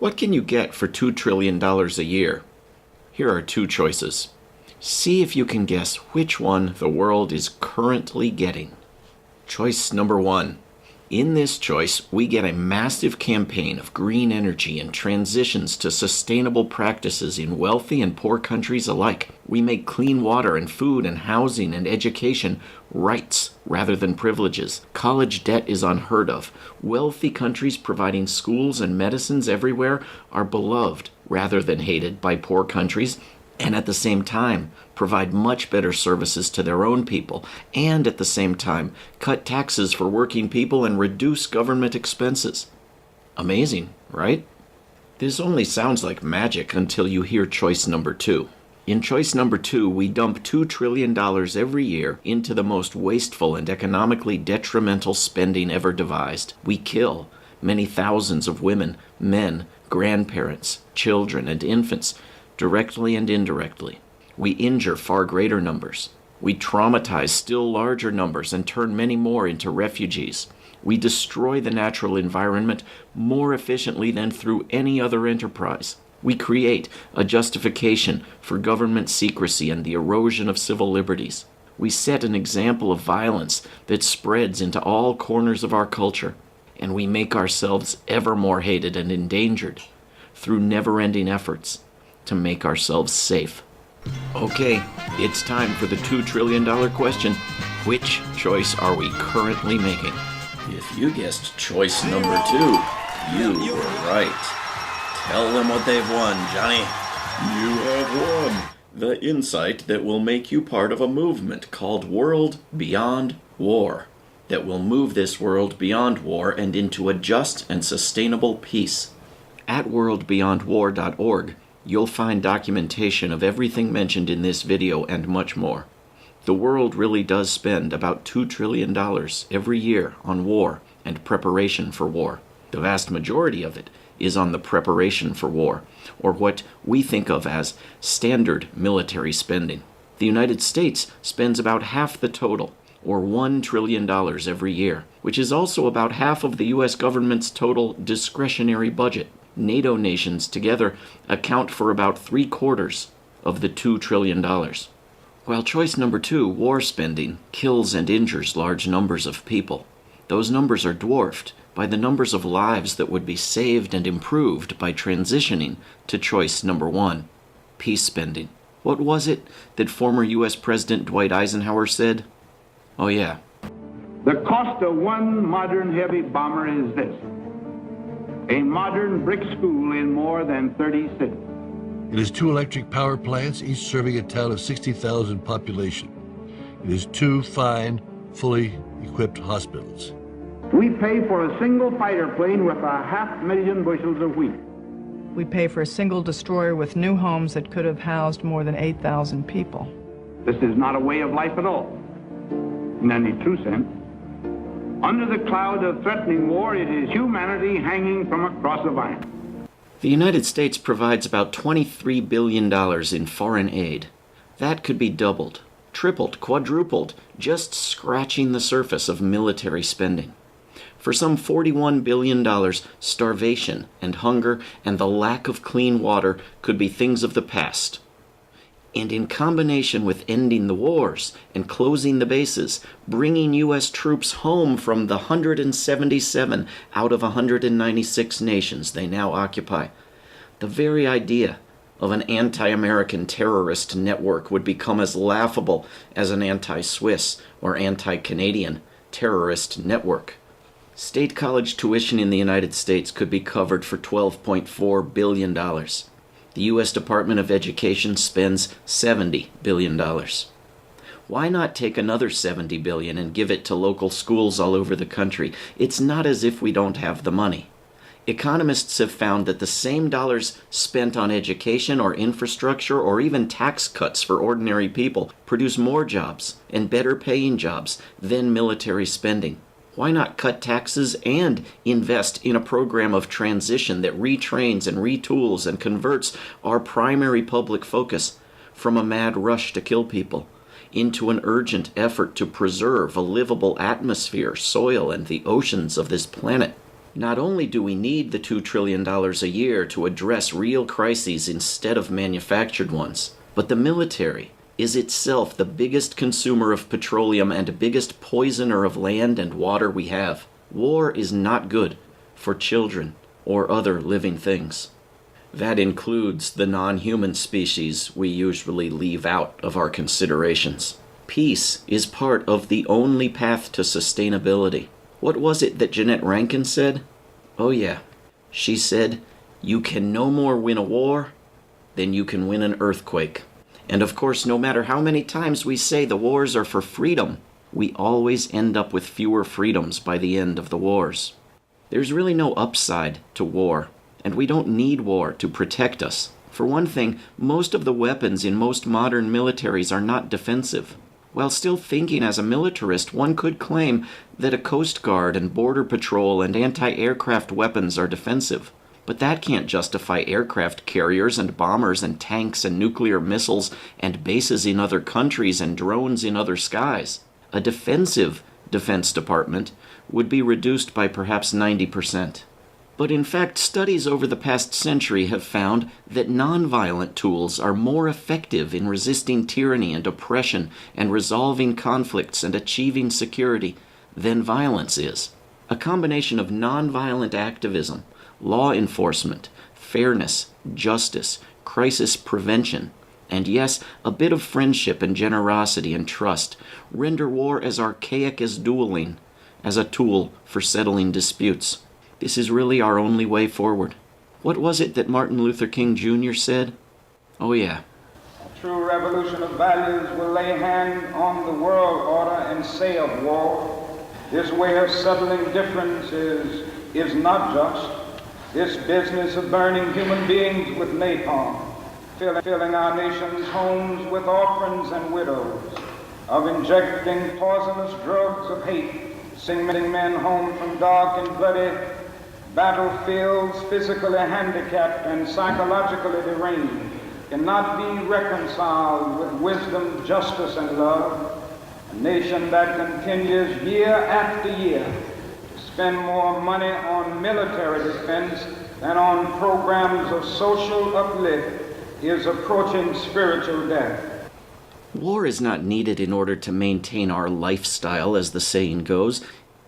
What can you get for $2 trillion a year? Here are two choices. See if you can guess which one the world is currently getting. Choice number 1. In this choice, we get a massive campaign of green energy and transitions to sustainable practices in wealthy and poor countries alike. We make clean water and food and housing and education rights rather than privileges. College debt is unheard of. Wealthy countries providing schools and medicines everywhere are beloved rather than hated by poor countries, and at the same time provide much better services to their own people, and at the same time cut taxes for working people and reduce government expenses. Amazing, right? This only sounds like magic until you hear choice number 2. In choice number 2, we dump $2 trillion every year into the most wasteful and economically detrimental spending ever devised. We kill many thousands of women, men, grandparents, children, and infants, directly and indirectly. We injure far greater numbers. We traumatize still larger numbers and turn many more into refugees. We destroy the natural environment more efficiently than through any other enterprise. We create a justification for government secrecy and the erosion of civil liberties. We set an example of violence that spreads into all corners of our culture, and we make ourselves ever more hated and endangered through never-ending efforts to make ourselves safe. Okay, it's time for the $2 trillion question. Which choice are we currently making? If you guessed choice number 2, you were right. Tell them what they've won, Johnny. You have won the insight that will make you part of a movement called World Beyond War, that will move this world beyond war and into a just and sustainable peace. At worldbeyondwar.org, you'll find documentation of everything mentioned in this video and much more. The world really does spend about $2 trillion every year on war and preparation for war. The vast majority of it is on the preparation for war, or what we think of as standard military spending. The United States spends about half the total, or $1 trillion every year, which is also about half of the U.S. government's total discretionary budget. NATO nations together account for about 3/4 of the $2 trillion. While choice number 2, war spending, kills and injures large numbers of people, those numbers are dwarfed by the numbers of lives that would be saved and improved by transitioning to choice number 1, peace spending. What was it that former U.S. President Dwight Eisenhower said? Oh yeah. The cost of one modern heavy bomber is this: a modern brick school in more than 30 cities. It is 2 electric power plants, each serving a town of 60,000 population. It is 2 fine, fully equipped hospitals. We pay for a single fighter plane with 500,000 bushels of wheat. We pay for a single destroyer with new homes that could have housed more than 8,000 people. This is not a way of life at all, in any true sense. Under the cloud of threatening war, it is humanity hanging from a cross of iron. The United States provides about $23 billion in foreign aid. That could be doubled, tripled, quadrupled, just scratching the surface of military spending. For some $41 billion, starvation and hunger and the lack of clean water could be things of the past. And in combination with ending the wars and closing the bases, bringing U.S. troops home from the 177 out of 196 nations they now occupy, the very idea of an anti-American terrorist network would become as laughable as an anti-Swiss or anti-Canadian terrorist network. State college tuition in the United States could be covered for $12.4 billion. The U.S. Department of Education spends $70 billion. Why not take another $70 billion and give it to local schools all over the country? It's not as if we don't have the money. Economists have found that the same dollars spent on education or infrastructure or even tax cuts for ordinary people produce more jobs and better paying jobs than military spending. Why not cut taxes and invest in a program of transition that retrains and retools and converts our primary public focus from a mad rush to kill people into an urgent effort to preserve a livable atmosphere, soil, and the oceans of this planet? Not only do we need the $2 trillion a year to address real crises instead of manufactured ones, but the military is itself the biggest consumer of petroleum and biggest poisoner of land and water we have. War is not good for children or other living things. That includes the non-human species we usually leave out of our considerations. Peace is part of the only path to sustainability. What was it that Jeanette Rankin said? Oh yeah, she said, "You can no more win a war than you can win an earthquake." And of course, no matter how many times we say the wars are for freedom, we always end up with fewer freedoms by the end of the wars. There's really no upside to war, and we don't need war to protect us. For one thing, most of the weapons in most modern militaries are not defensive. While still thinking as a militarist, one could claim that a Coast Guard and Border Patrol and anti-aircraft weapons are defensive. But that can't justify aircraft carriers and bombers and tanks and nuclear missiles and bases in other countries and drones in other skies. A defensive Defense Department would be reduced by perhaps 90%. But in fact, studies over the past century have found that nonviolent tools are more effective in resisting tyranny and oppression and resolving conflicts and achieving security than violence is. A combination of nonviolent activism, law enforcement, fairness, justice, crisis prevention, and yes, a bit of friendship and generosity and trust render war as archaic as dueling as a tool for settling disputes. This is really our only way forward. What was it that Martin Luther King Jr. said? Oh yeah. A true revolution of values will lay hand on the world order and say of war, this way of settling differences is not just. This business of burning human beings with napalm, filling our nation's homes with orphans and widows, of injecting poisonous drugs of hate, sending men home from dark and bloody battlefields, physically handicapped and psychologically deranged, cannot be reconciled with wisdom, justice, and love. A nation that continues year after year to spend more money on military defense than on programs of social uplift is approaching spiritual death. War is not needed in order to maintain our lifestyle, as the saying goes,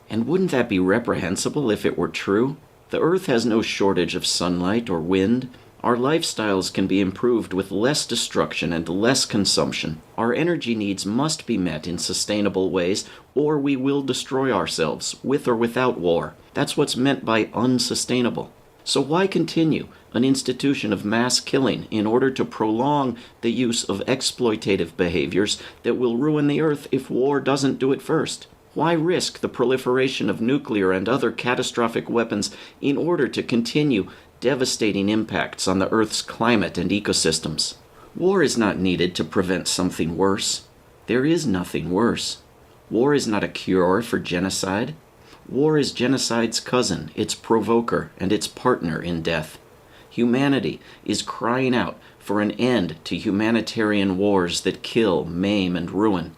and wouldn't that be reprehensible if it were true? The earth has no shortage of sunlight or wind. Our lifestyles can be improved with less destruction and less consumption. Our energy needs must be met in sustainable ways, or we will destroy ourselves, with or without war. That's what's meant by unsustainable. So why continue an institution of mass killing in order to prolong the use of exploitative behaviors that will ruin the earth if war doesn't do it first? Why risk the proliferation of nuclear and other catastrophic weapons in order to continue devastating impacts on the Earth's climate and ecosystems? War is not needed to prevent something worse. There is nothing worse. War is not a cure for genocide. War is genocide's cousin, its provoker, and its partner in death. Humanity is crying out for an end to humanitarian wars that kill, maim, and ruin.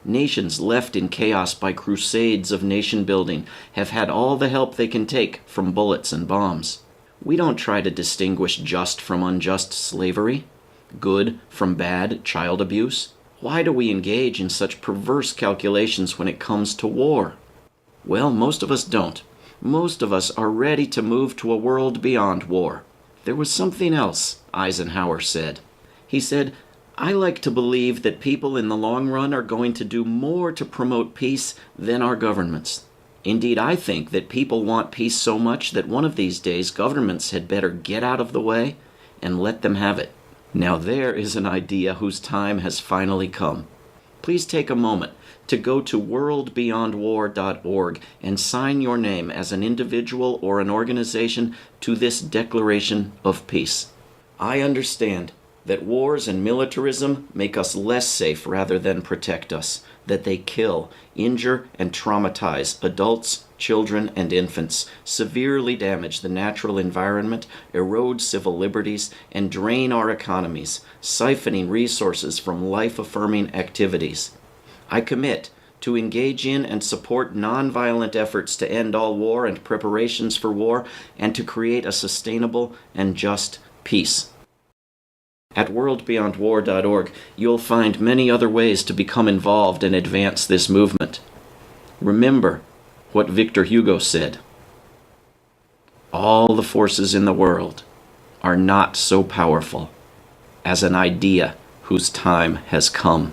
Nations left in chaos by crusades of nation-building have had all the help they can take from bullets and bombs. We don't try to distinguish just from unjust slavery, good from bad child abuse. Why do we engage in such perverse calculations when it comes to war? Well, most of us don't. Most of us are ready to move to a world beyond war. There was something else Eisenhower said. He said, "I like to believe that people in the long run are going to do more to promote peace than our governments. Indeed, I think that people want peace so much that one of these days governments had better get out of the way and let them have it." Now there is an idea whose time has finally come. Please take a moment to go to worldbeyondwar.org and sign your name as an individual or an organization to this declaration of peace. I understand that wars and militarism make us less safe rather than protect us, that they kill, injure, and traumatize adults, children, and infants, severely damage the natural environment, erode civil liberties, and drain our economies, siphoning resources from life-affirming activities. I commit to engage in and support nonviolent efforts to end all war and preparations for war, and to create a sustainable and just peace. At worldbeyondwar.org, you'll find many other ways to become involved and advance this movement. Remember what Victor Hugo said: all the forces in the world are not so powerful as an idea whose time has come.